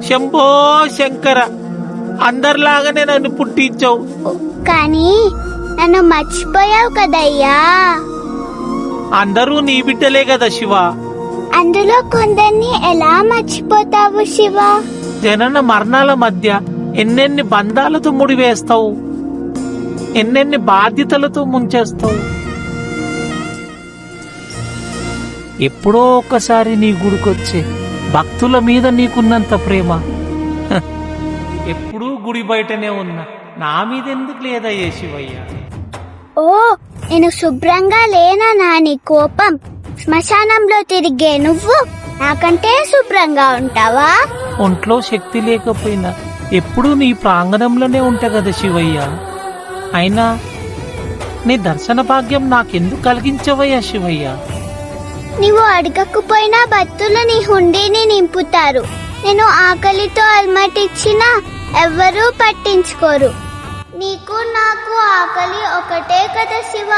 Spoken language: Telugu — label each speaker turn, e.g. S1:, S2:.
S1: శంభో శంకర, అందరిలాగానే నన్ను పుట్టించావు.
S2: కానీ నన్ను మర్చిపోయావు కదయ్యా.
S1: అందరూ నీ బిడ్డలే కదా శివ.
S2: అందులో కొందరిని ఎలా మర్చిపోతావు శివ?
S1: జనన మరణాల మధ్య ఎన్నెన్ని బంధాలతో ముడివేస్తావు, ఎన్నెన్ని బాధ్యతలతో ముంచేస్తావు. ఎప్పుడో ఒకసారి నీ గుడికొచ్చే భక్తుల మీద నీకున్నంత ప్రేమ ఎప్పుడూ గుడి బయటనే ఉన్నా నా మీద ఎందుకు లేదయ్యే శివయ్య?
S2: ఓ, నేను శుభ్రంగా లేనా నీ కోపం? శ్మశానంలో తిరిగే నువ్వు నాకంటే శుభ్రంగా ఉంటావా?
S1: ఒంట్లో శక్తి లేకపోయినా ఎప్పుడూ నీ ప్రాంగణంలోనే ఉంటా కదా శివయ్య. అయినా నీ దర్శన భాగ్యం నాకెందుకు కలిగించవయ్యా శివయ్య?
S2: నీవు అడగకపోయినా భక్తులు నీ హుండీని నింపుతారు. నేను ఆకలితో అల్మటిచ్చినా ఎవ్వరూ పట్టించుకోరు. నీకు నాకు ఆకలి ఒకటే కదా శివ.